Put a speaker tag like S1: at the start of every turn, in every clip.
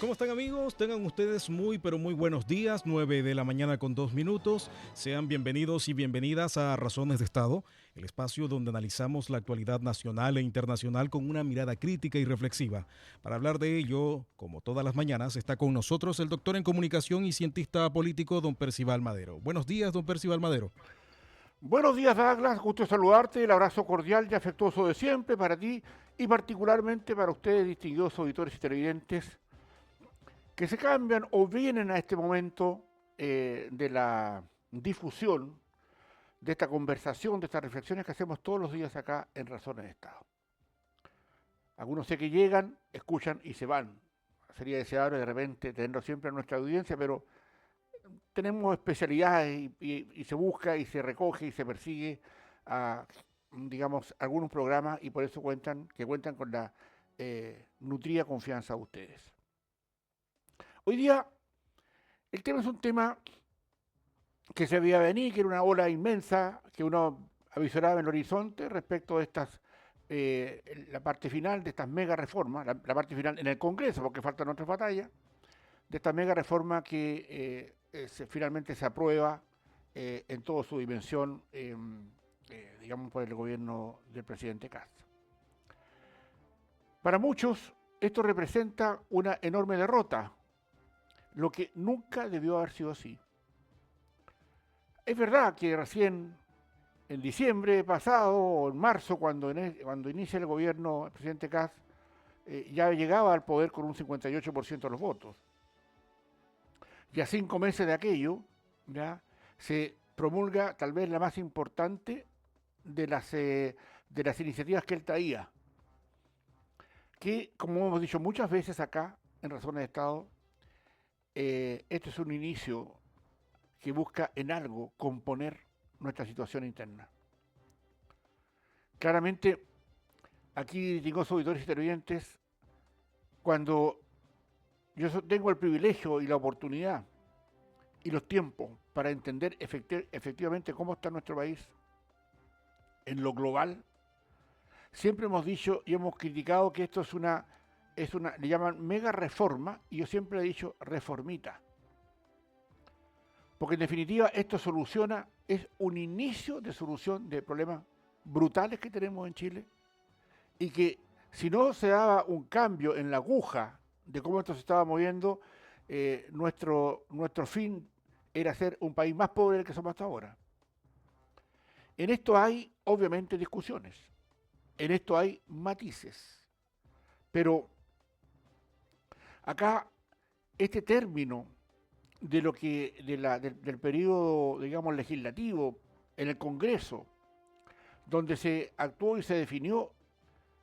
S1: ¿Cómo están amigos? Tengan ustedes muy pero muy buenos días, 9 de la mañana con 2 minutos. Sean bienvenidos y bienvenidas a Razones de Estado, el espacio donde analizamos la actualidad nacional e internacional con una mirada crítica y reflexiva. Para hablar de ello, como todas las mañanas, está con nosotros el doctor en comunicación y cientista político, don Percival Madero. Buenos días, don Percival Madero.
S2: Buenos días, Douglas. Gusto saludarte. El abrazo cordial y afectuoso de siempre para ti y particularmente para ustedes, distinguidos auditores y televidentes, que se cambian o vienen a este momento de la difusión de esta conversación, de estas reflexiones que hacemos todos los días acá en Razones de Estado. Algunos sé que llegan, escuchan y se van. Sería deseable de repente tenerlo siempre en nuestra audiencia, pero tenemos especialidades y se busca y se recoge y se persigue a, digamos, algunos programas y por eso cuentan con la nutrida confianza de ustedes. Hoy día el tema es un tema que se veía venir, que era una ola inmensa, que uno avisoraba en el horizonte respecto de estas, la parte final de estas mega reformas, la parte final en el Congreso, porque faltan otras batallas, de esta mega reforma que finalmente se aprueba en toda su dimensión, digamos, por el gobierno del presidente Castro. Para muchos, esto representa una enorme derrota, lo que nunca debió haber sido así. Es verdad que recién en diciembre pasado o en marzo, cuando inicia el gobierno del presidente Castro, ya llegaba al poder con un 58% de los votos. Y a 5 meses de aquello, ¿ya?, se promulga tal vez la más importante de las iniciativas que él traía, que, como hemos dicho muchas veces acá en Razones de Estado, este es un inicio que busca en algo componer nuestra situación interna. Claramente, aquí, distinguidos auditores y televidentes, cuando yo tengo el privilegio y la oportunidad y los tiempos para entender efectivamente cómo está nuestro país en lo global, siempre hemos dicho y hemos criticado que esto le llaman mega reforma, y yo siempre he dicho reformita. Porque en definitiva esto es un inicio de solución de problemas brutales que tenemos en Chile, y que si no se daba un cambio en la aguja de cómo esto se estaba moviendo, nuestro fin era ser un país más pobre del que somos hasta ahora. En esto hay, obviamente, discusiones. En esto hay matices. Pero acá, este término del periodo, digamos, legislativo en el Congreso, donde se actuó y se definió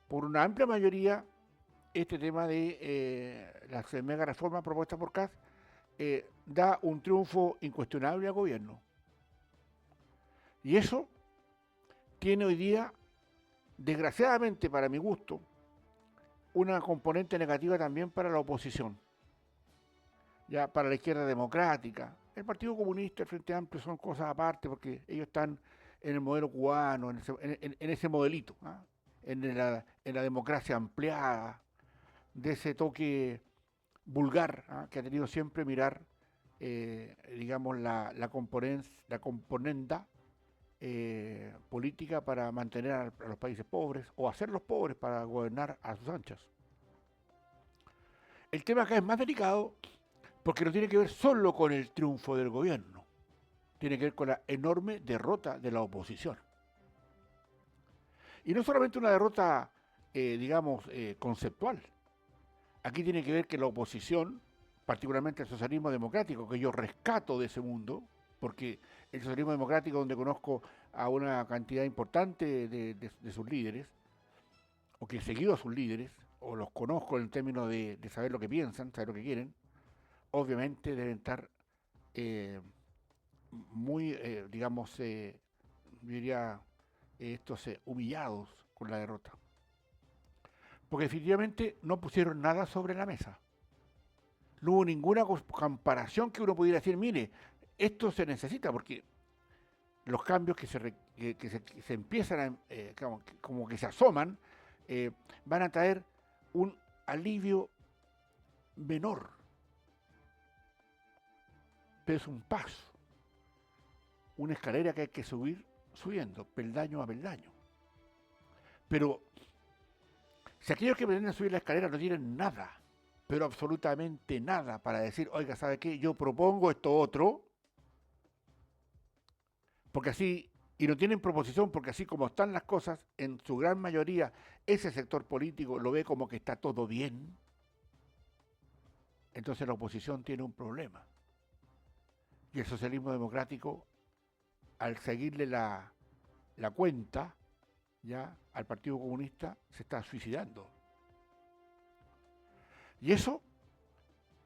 S2: por una amplia mayoría este tema de las mega reformas propuestas por Kast, da un triunfo incuestionable al gobierno. Y eso tiene hoy día, desgraciadamente para mi gusto, una componente negativa también para la oposición, ya para la izquierda democrática. El Partido Comunista, el Frente Amplio son cosas aparte porque ellos están en el modelo cubano, en ese modelito, ¿ah?, en la democracia ampliada, de ese toque vulgar, ¿ah?, que ha tenido siempre mirar, digamos, la componenda política para mantener a los países pobres o hacerlos pobres para gobernar a sus anchas. El tema acá es más delicado porque no tiene que ver solo con el triunfo del gobierno, tiene que ver con la enorme derrota de la oposición. Y no solamente una derrota, digamos, conceptual. Aquí tiene que ver que la oposición, particularmente el socialismo democrático, que yo rescato de ese mundo, porque el socialismo democrático, donde conozco a una cantidad importante de sus líderes, o que he seguido a sus líderes, o los conozco en términos de saber lo que piensan, saber lo que quieren, obviamente deben estar muy, digamos, yo diría, humillados con la derrota. Porque definitivamente no pusieron nada sobre la mesa. No hubo ninguna comparación que uno pudiera decir, mire, esto se necesita, porque los cambios que se empiezan como que se asoman, van a traer un alivio menor, pero es un paso, una escalera que hay que subir subiendo, peldaño a peldaño. Pero si aquellos que pretenden subir la escalera no tienen nada, pero absolutamente nada para decir, oiga, ¿sabe qué? Yo propongo esto otro, porque así, y no tienen proposición, porque así como están las cosas, en su gran mayoría, ese sector político lo ve como que está todo bien, entonces la oposición tiene un problema. Y el socialismo democrático, al seguirle la cuenta, ya al Partido Comunista, se está suicidando. Y eso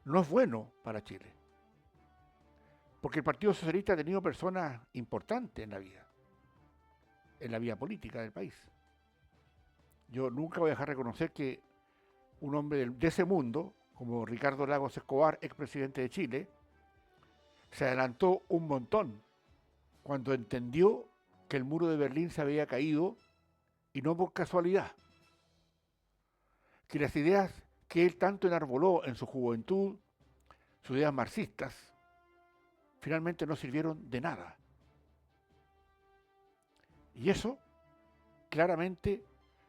S2: no es bueno para Chile, porque el Partido Socialista ha tenido personas importantes en la vida política del país. Yo nunca voy a dejar de reconocer que un hombre de ese mundo, como Ricardo Lagos Escobar, expresidente de Chile, se adelantó un montón cuando entendió que el muro de Berlín se había caído, y no por casualidad, que las ideas que él tanto enarboló en su juventud, sus ideas marxistas, finalmente no sirvieron de nada. Y eso claramente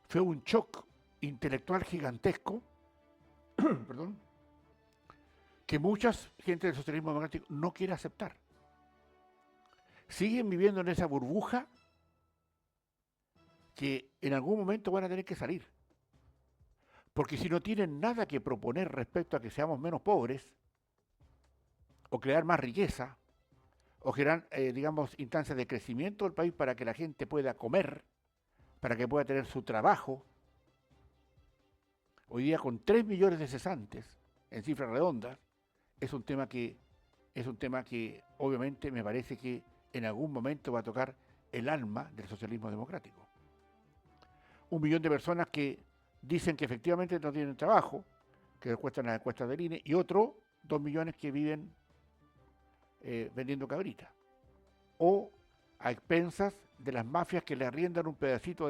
S2: fue un shock intelectual gigantesco, perdón, que mucha gente del socialismo democrático no quiere aceptar. Siguen viviendo en esa burbuja que en algún momento van a tener que salir. Porque si no tienen nada que proponer respecto a que seamos menos pobres, o crear más riqueza, o generar, digamos, instancias de crecimiento del país para que la gente pueda comer, para que pueda tener su trabajo. Hoy día con 3 millones de cesantes, en cifras redondas, es un tema que obviamente me parece que en algún momento va a tocar el alma del socialismo democrático. 1 millón de personas que dicen que efectivamente no tienen trabajo, que les cuestan las encuestas del INE, y otro 2 millones que viven vendiendo cabritas, o a expensas de las mafias que le arriendan un pedacito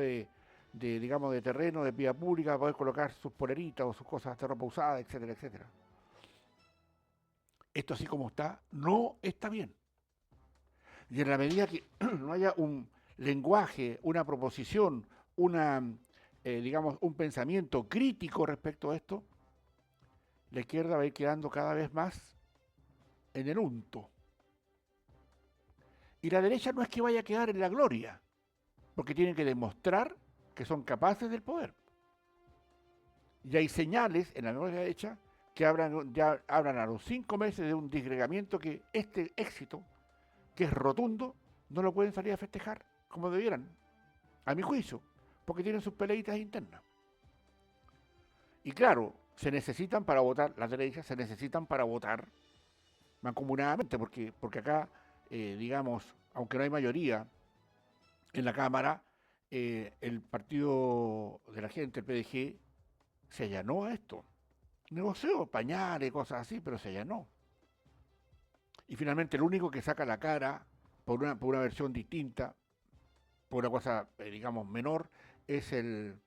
S2: digamos, de terreno, de vía pública, para poder colocar sus poleritas o sus cosas de ropa usada, etcétera, etcétera. Esto así como está, no está bien. Y en la medida que no haya un lenguaje, una proposición, digamos, un pensamiento crítico respecto a esto, la izquierda va a ir quedando cada vez más en el unto. Y la derecha no es que vaya a quedar en la gloria, porque tienen que demostrar que son capaces del poder. Y hay señales en la nueva derecha que ya hablan a los 5 meses de un disgregamiento que este éxito, que es rotundo, no lo pueden salir a festejar como debieran, a mi juicio, porque tienen sus peleitas internas. Y claro, se necesitan para votar, las derechas se necesitan para votar mancomunadamente, porque acá, digamos, aunque no hay mayoría en la Cámara, el partido de la gente, el PDG, se allanó a esto. Negoció pañales, cosas así, pero se allanó. Y finalmente el único que saca la cara por una versión distinta, por una cosa, digamos, menor, es el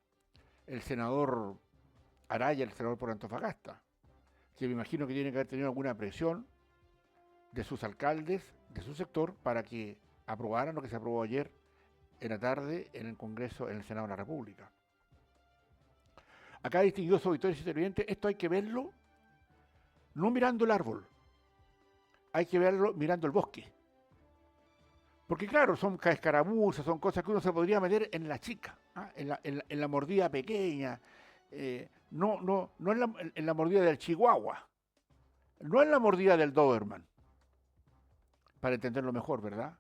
S2: senador Araya, el senador por Antofagasta, que me imagino que tiene que haber tenido alguna presión de sus alcaldes, de su sector, para que aprobaran lo que se aprobó ayer en la tarde en el Congreso, en el Senado de la República. Acá, distinguidos auditores y televidentes, esto hay que verlo no mirando el árbol, hay que verlo mirando el bosque. Porque claro, son escaramuzas, son cosas que uno se podría meter en la chica, en la mordida pequeña, no en la mordida del chihuahua, no en la mordida del Doberman, para entenderlo mejor, ¿verdad?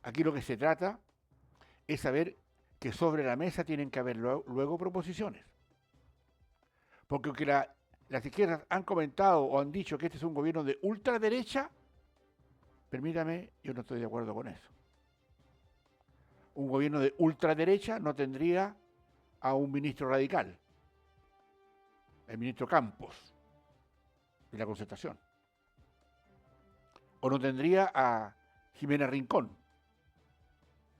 S2: Aquí lo que se trata es saber que sobre la mesa tienen que haber luego proposiciones. Porque aunque las izquierdas han comentado o han dicho que este es un gobierno de ultraderecha, permítame, yo no estoy de acuerdo con eso. Un gobierno de ultraderecha no tendría a un ministro radical, el ministro Campos, de la Concertación. O no tendría a Jimena Rincón,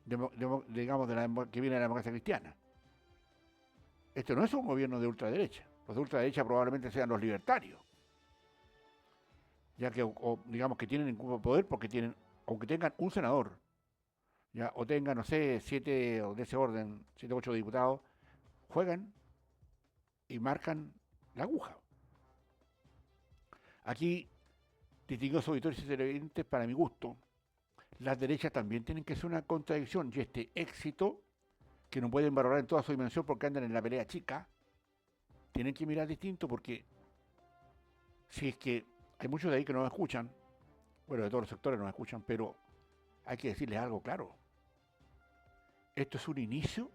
S2: digamos, que viene de la democracia cristiana. Esto no es un gobierno de ultraderecha. Los de ultraderecha probablemente sean los libertarios, ya que digamos que tienen ningún poder porque tienen, aunque tengan un senador, ya, o tengan, no sé, 7 o de ese orden, 7 o 8 diputados, juegan y marcan la aguja. Aquí, distinguidos auditores y televidentes, para mi gusto, las derechas también tienen que ser una contradicción, y este éxito, que no pueden valorar en toda su dimensión porque andan en la pelea chica, tienen que mirar distinto, porque si es que hay muchos de ahí que no me escuchan, bueno, de todos los sectores no me escuchan, pero hay que decirles algo claro. Esto es un inicio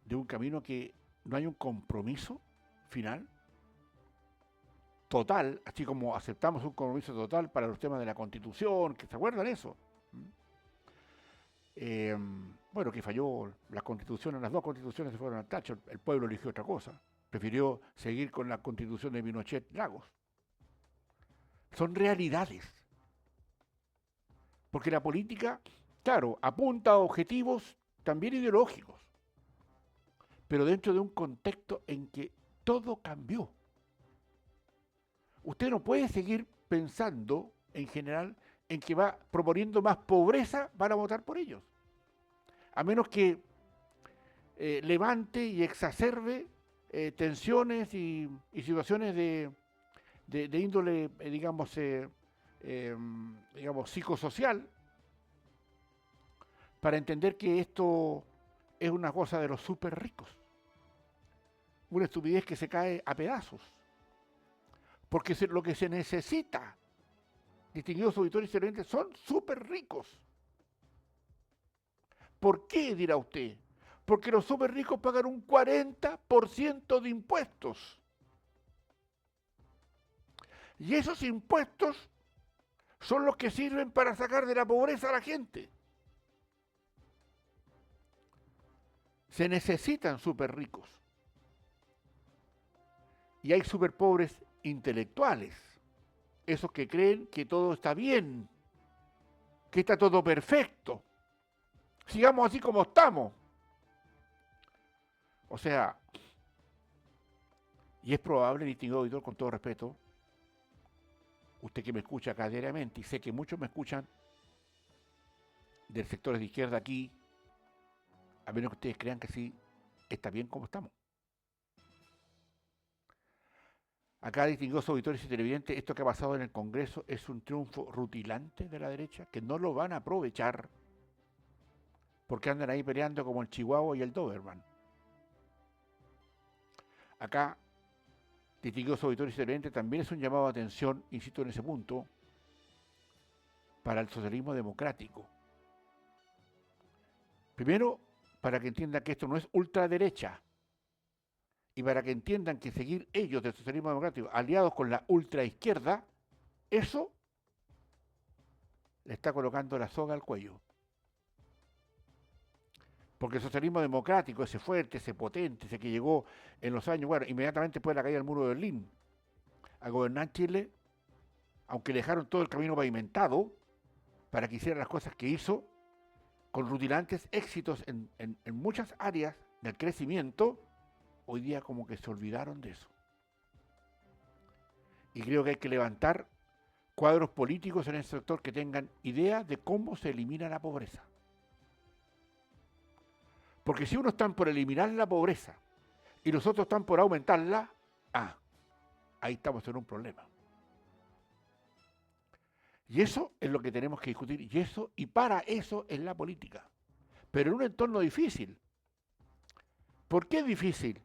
S2: de un camino que no hay un compromiso final, total, así como aceptamos un compromiso total para los temas de la Constitución, que se acuerdan eso. Bueno, que falló la Constitución, las dos constituciones se fueron al tacho, el pueblo eligió otra cosa, prefirió seguir con la Constitución de Pinochet Lagos. Son realidades, porque la política, claro, apunta a objetivos también ideológicos, pero dentro de un contexto en que todo cambió. Usted no puede seguir pensando, en general, en que va proponiendo más pobreza, van a votar por ellos. A menos que levante y exacerbe tensiones y situaciones de índole, digamos, psicosocial, para entender que esto es una cosa de los súper ricos. Una estupidez que se cae a pedazos. Porque lo que se necesita, distinguidos auditores y televidentes, son súper ricos. ¿Por qué, dirá usted? Porque los súper ricos pagan un 40% de impuestos. Y esos impuestos son los que sirven para sacar de la pobreza a la gente. Se necesitan súper ricos. Y hay súper pobres intelectuales, esos que creen que todo está bien, que está todo perfecto, sigamos así como estamos. O sea, y es probable, distinguido auditor, con todo respeto, usted que me escucha acá diariamente, y sé que muchos me escuchan del sector de izquierda aquí, a menos que ustedes crean que sí, está bien como estamos. Acá, distinguidos auditores y televidentes, esto que ha pasado en el Congreso es un triunfo rutilante de la derecha, que no lo van a aprovechar porque andan ahí peleando como el Chihuahua y el Doberman. Acá, distinguidos auditores y televidentes, también es un llamado de atención, insisto en ese punto, para el socialismo democrático. Primero, para que entiendan que esto no es ultraderecha, y para que entiendan que seguir ellos del socialismo democrático aliados con la ultraizquierda, eso le está colocando la soga al cuello. Porque el socialismo democrático, ese fuerte, ese potente, ese que llegó en los años, bueno, inmediatamente después de la caída del muro de Berlín, a gobernar Chile, aunque le dejaron todo el camino pavimentado para que hiciera las cosas que hizo, con rutilantes éxitos en muchas áreas del crecimiento, hoy día como que se olvidaron de eso. Y creo que hay que levantar cuadros políticos en ese sector que tengan idea de cómo se elimina la pobreza. Porque si unos están por eliminar la pobreza y los otros están por aumentarla, ahí estamos en un problema. Y eso es lo que tenemos que discutir, y para eso es la política. Pero en un entorno difícil. ¿Por qué difícil?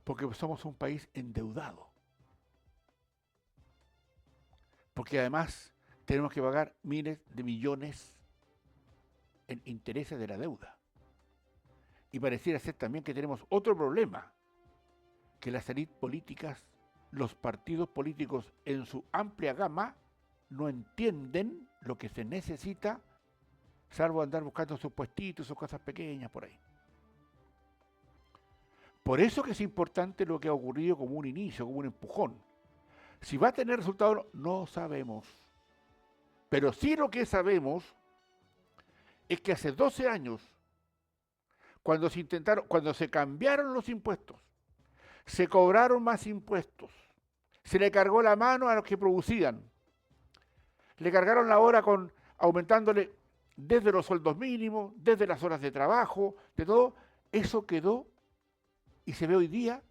S2: Porque somos un país endeudado. Porque además tenemos que pagar miles de millones en intereses de la deuda. Y pareciera ser también que tenemos otro problema, que las élites políticas, los partidos políticos en su amplia gama, no entienden lo que se necesita, salvo andar buscando sus puestitos, sus cosas pequeñas por ahí. Por eso que es importante lo que ha ocurrido como un inicio, como un empujón. Si va a tener resultados, no sabemos. Pero sí lo que sabemos es que hace 12 años, cuando se cambiaron los impuestos, Se cobraron más impuestos. Se le cargó la mano a los que producían. Le cargaron la hora con aumentándole desde los sueldos mínimos, desde las horas de trabajo, de todo. Eso quedó y se ve hoy día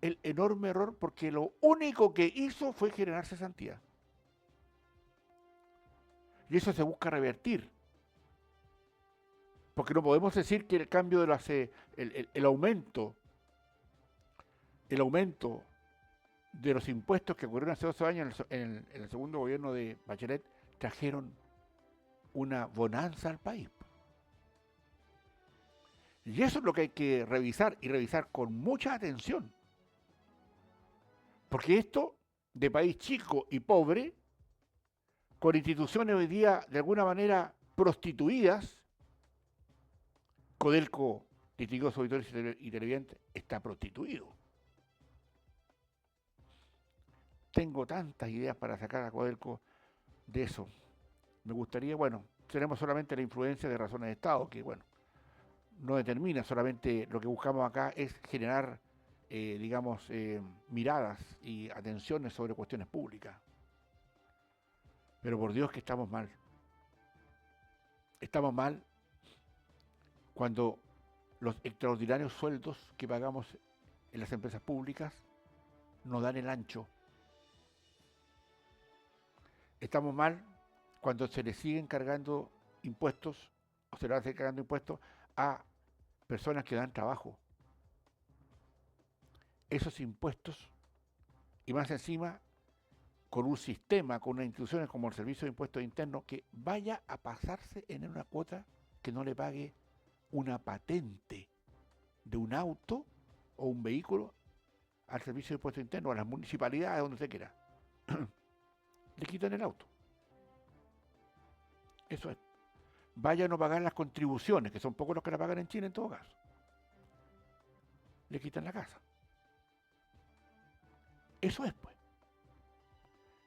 S2: el enorme error porque lo único que hizo fue generar cesantía. Y eso se busca revertir. Porque no podemos decir que el cambio de las, el aumento de los impuestos que ocurrieron hace 12 años en el segundo gobierno de Bachelet trajeron una bonanza al país. Y eso es lo que hay que revisar y revisar con mucha atención. Porque esto de país chico y pobre, con instituciones hoy día de alguna manera prostituidas, Codelco, distinguidos auditores y televidentes, está prostituido. Tengo tantas ideas para sacar a Codelco de eso. Me gustaría, bueno, tenemos solamente la influencia de razones de Estado, que bueno, no determina, solamente lo que buscamos acá es generar, miradas y atenciones sobre cuestiones públicas. Pero por Dios que estamos mal. Estamos mal cuando los extraordinarios sueldos que pagamos en las empresas públicas nos dan el ancho. Estamos mal cuando se le siguen cargando impuestos, o se le van cargando impuestos a personas que dan trabajo. Esos impuestos, y más encima, con un sistema, con unas instituciones como el Servicio de Impuestos Internos, que vaya a pasarse en una cuota que no le pague una patente de un auto o un vehículo al Servicio de Impuestos Internos, a las municipalidades, donde usted quiera. Le quitan el auto. Eso es. Vayan a pagar las contribuciones, que son pocos los que la pagan en Chile en todo caso. Le quitan la casa. Eso es, pues.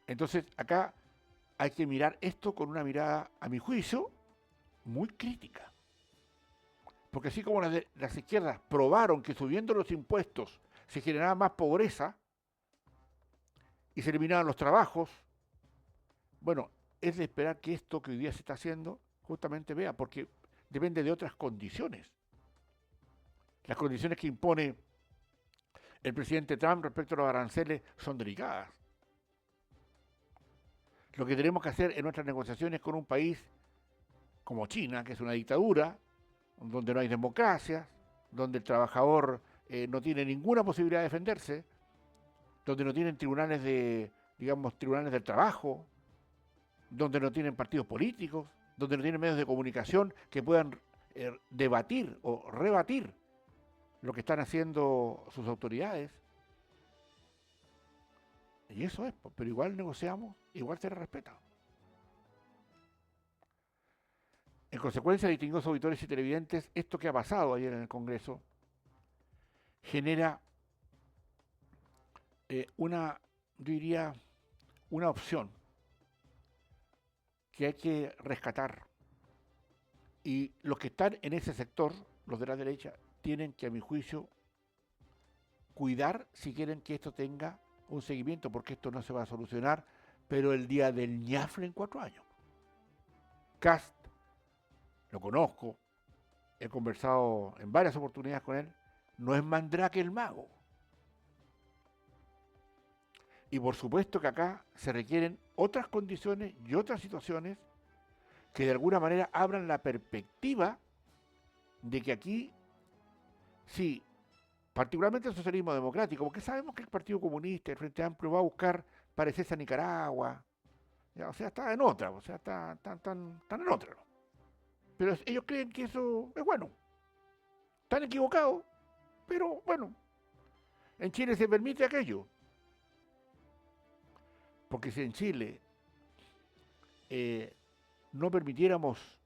S2: Entonces, acá hay que mirar esto con una mirada, a mi juicio, muy crítica. Porque así como las izquierdas probaron que subiendo los impuestos se generaba más pobreza y se eliminaban los trabajos, bueno, es de esperar que esto que hoy día se está haciendo justamente vea, porque depende de otras condiciones. Las condiciones que impone el presidente Trump respecto a los aranceles son delicadas. Lo que tenemos que hacer en nuestras negociaciones con un país como China, que es una dictadura, donde no hay democracia, donde el trabajador no tiene ninguna posibilidad de defenderse, donde no tienen tribunales tribunales del trabajo, donde no tienen partidos políticos, donde no tienen medios de comunicación que puedan debatir o rebatir lo que están haciendo sus autoridades. Y eso es, pero igual negociamos, igual se respeta. En consecuencia, distinguidos auditores y televidentes, esto que ha pasado ayer en el Congreso genera una opción que hay que rescatar. Y los que están en ese sector, los de la derecha, tienen que, a mi juicio, cuidar si quieren que esto tenga un seguimiento, porque esto no se va a solucionar, pero el día del ñafle en 4 años. Kast, lo conozco, he conversado en varias oportunidades con él, no es Mandrake el mago. Y por supuesto que acá se requieren otras condiciones y otras situaciones que de alguna manera abran la perspectiva de que aquí, sí, particularmente el socialismo democrático, porque sabemos que el Partido Comunista, el Frente Amplio, va a buscar parecerse a Nicaragua, ya, o sea, está en otra, o sea, están en otra, ¿no? Pero ellos creen que eso es bueno. Están equivocados, pero bueno, en Chile se permite aquello. Porque si en Chile no permitiéramos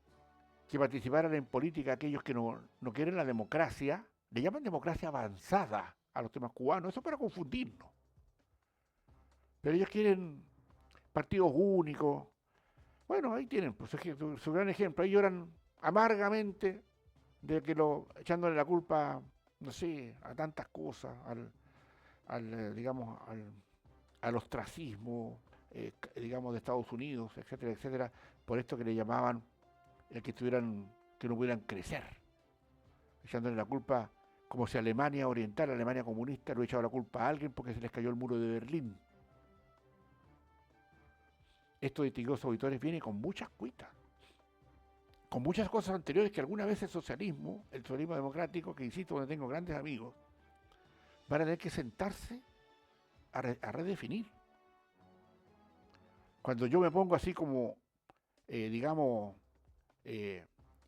S2: que participaran en política aquellos que no quieren la democracia, le llaman democracia avanzada a los temas cubanos, eso para confundirnos. Pero ellos quieren partidos únicos. Bueno, ahí tienen pues, su gran ejemplo. Ahí lloran amargamente de que echándole la culpa, no sé, a tantas cosas, al ostracismo, digamos, de Estados Unidos, etcétera, etcétera, por esto que le llamaban que no pudieran crecer, echándole la culpa, como si Alemania Oriental, Alemania comunista, le echaba la culpa a alguien porque se les cayó el muro de Berlín. Esto, distinguidos auditores, viene con muchas cuitas, con muchas cosas anteriores que alguna vez el socialismo democrático, que insisto, donde tengo grandes amigos, van a tener que sentarse a redefinir. Cuando yo me pongo así como,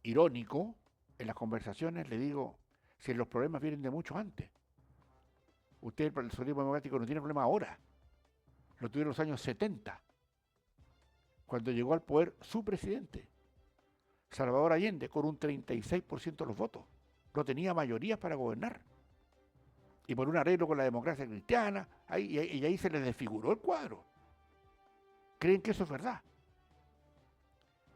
S2: irónico en las conversaciones, le digo, si los problemas vienen de mucho antes. El socialismo democrático no tiene problema ahora, lo tuvieron en los años 70, cuando llegó al poder su presidente, Salvador Allende, con un 36% de los votos. No tenía mayorías para gobernar. Y por un arreglo con la democracia cristiana, y ahí se les desfiguró el cuadro. ¿Creen que eso es verdad?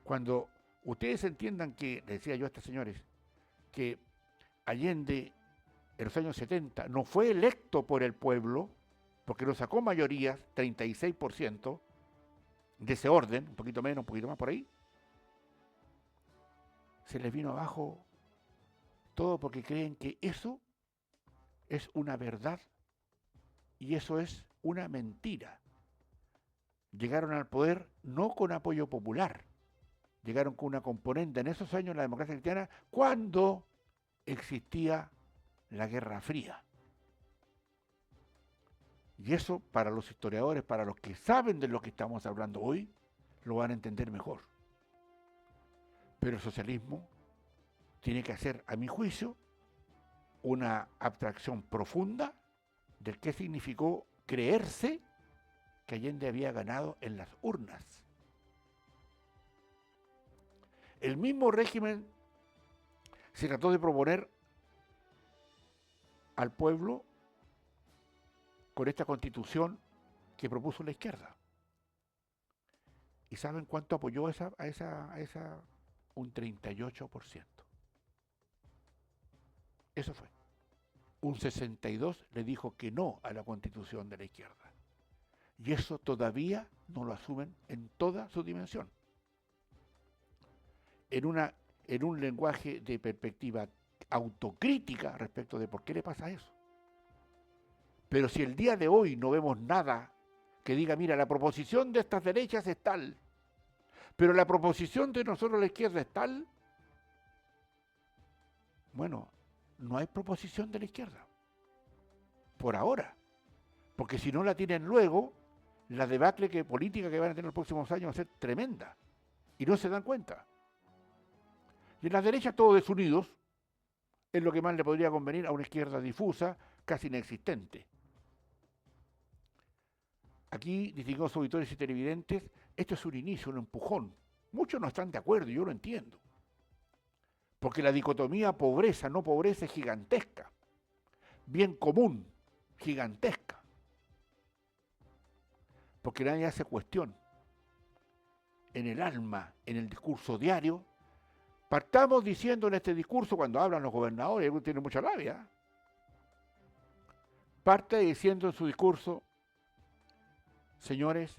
S2: Cuando ustedes entiendan que, les decía yo a estos señores, que Allende en los años 70 no fue electo por el pueblo, porque no sacó mayorías, 36%, de ese orden, un poquito menos, un poquito más por ahí, se les vino abajo todo porque creen que eso es una verdad y eso es una mentira. Llegaron al poder no con apoyo popular, llegaron con una componente en esos años de la democracia cristiana cuando existía la Guerra Fría. Y eso, para los historiadores, para los que saben de lo que estamos hablando hoy, lo van a entender mejor. Pero el socialismo tiene que hacer, a mi juicio, una abstracción profunda de qué significó creerse que Allende había ganado en las urnas. El mismo régimen se trató de proponer al pueblo con esta constitución que propuso la izquierda. ¿Y saben cuánto apoyó a esa? Un 38%. Eso fue. Un 62% le dijo que no a la constitución de la izquierda. Y eso todavía no lo asumen en toda su dimensión. En un lenguaje de perspectiva autocrítica respecto de por qué le pasa eso. Pero si el día de hoy no vemos nada que diga, mira, la proposición de estas derechas es tal, pero la proposición de nosotros la izquierda es tal, bueno, no hay proposición de la izquierda. Por ahora. Porque si no la tienen luego, la debacle política que van a tener en los próximos años va a ser tremenda. Y no se dan cuenta. Y en las derechas todos desunidos es lo que más le podría convenir a una izquierda difusa, casi inexistente. Aquí, distinguidos auditores y televidentes, esto es un inicio, un empujón. Muchos no están de acuerdo, yo lo entiendo. Porque la dicotomía pobreza-no pobreza es gigantesca. Bien común, gigantesca. Porque nadie hace cuestión. En el alma, en el discurso diario, partamos diciendo en este discurso, cuando hablan los gobernadores, algunos tienen mucha rabia, parte diciendo en su discurso, señores,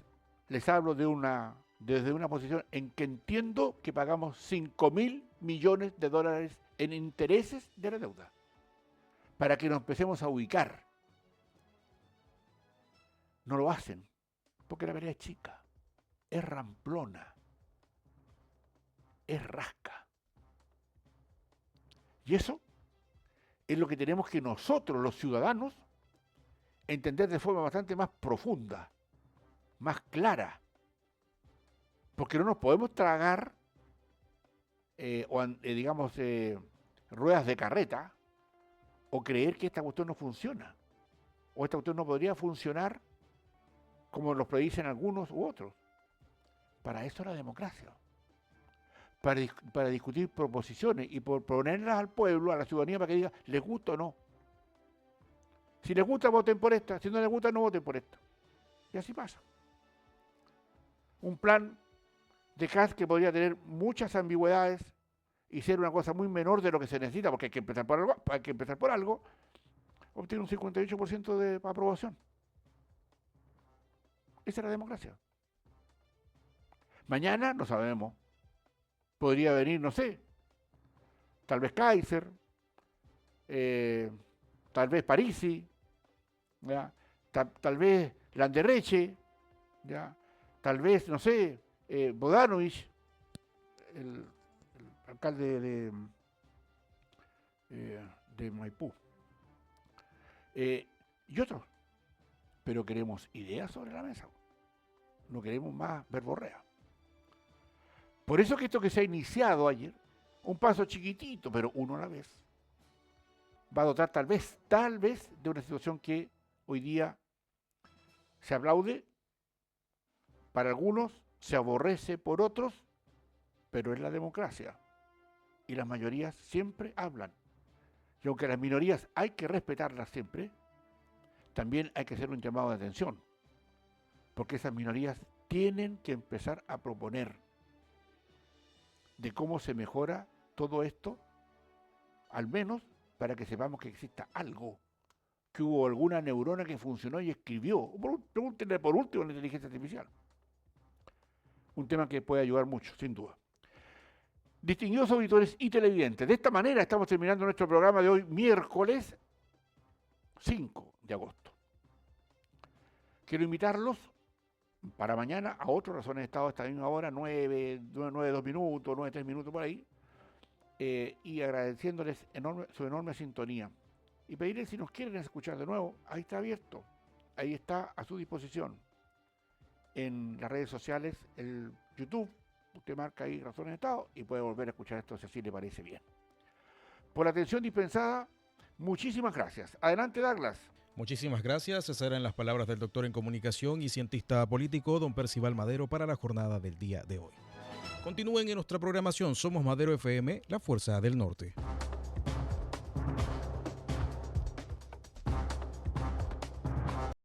S2: les hablo desde una posición en que entiendo que pagamos 5.000 millones de dólares en intereses de la deuda, para que nos empecemos a ubicar. No lo hacen, porque la vereda es chica, es ramplona, es rasca. Y eso es lo que tenemos que nosotros, los ciudadanos, entender de forma bastante más profunda, más clara. Porque no nos podemos tragar, ruedas de carreta, o creer que esta cuestión no funciona, o esta cuestión no podría funcionar como los predicen algunos u otros. Para eso es la democracia. Para discutir proposiciones y por ponerlas al pueblo, a la ciudadanía, para que diga, ¿les gusta o no? Si les gusta, voten por esta. Si no les gusta, no voten por esta. Y así pasa. Un plan de CAS que podría tener muchas ambigüedades y ser una cosa muy menor de lo que se necesita, porque hay que empezar por algo, obtiene un 58% de aprobación. Esa es la democracia. Mañana no sabemos. Podría venir, no sé, tal vez Kaiser, tal vez Parisi, ¿ya? Tal vez Landerreche, ¿ya? Tal vez, no sé, Bodanovich, el alcalde de Maipú, y otros. Pero queremos ideas sobre la mesa, no queremos más verborrea. Por eso que esto que se ha iniciado ayer, un paso chiquitito, pero uno a la vez, va a dotar tal vez de una situación que hoy día se aplaude, para algunos se aborrece por otros, pero es la democracia. Y las mayorías siempre hablan. Y aunque las minorías hay que respetarlas siempre, también hay que hacer un llamado de atención, porque esas minorías tienen que empezar a proponer de cómo se mejora todo esto, al menos para que sepamos que exista algo, que hubo alguna neurona que funcionó y escribió. Pregúntenle por último a la inteligencia artificial. Un tema que puede ayudar mucho, sin duda. Distinguidos auditores y televidentes, de esta manera estamos terminando nuestro programa de hoy, miércoles 5 de agosto. Quiero invitarlos para mañana a otro Razones de Estado a esta misma hora, 9, 2 minutos, 9, 3 minutos por ahí, y agradeciéndoles su enorme sintonía. Y pedirles si nos quieren escuchar de nuevo, ahí está abierto, ahí está a su disposición. En las redes sociales, el YouTube, usted marca ahí Razones de Estado y puede volver a escuchar esto si así le parece bien. Por la atención dispensada, muchísimas gracias. Adelante, Douglas.
S1: Muchísimas gracias. Esas eran las palabras del doctor en comunicación y cientista político, don Percival Madero, para la jornada del día de hoy. Continúen en nuestra programación. Somos Madero FM, la Fuerza del Norte.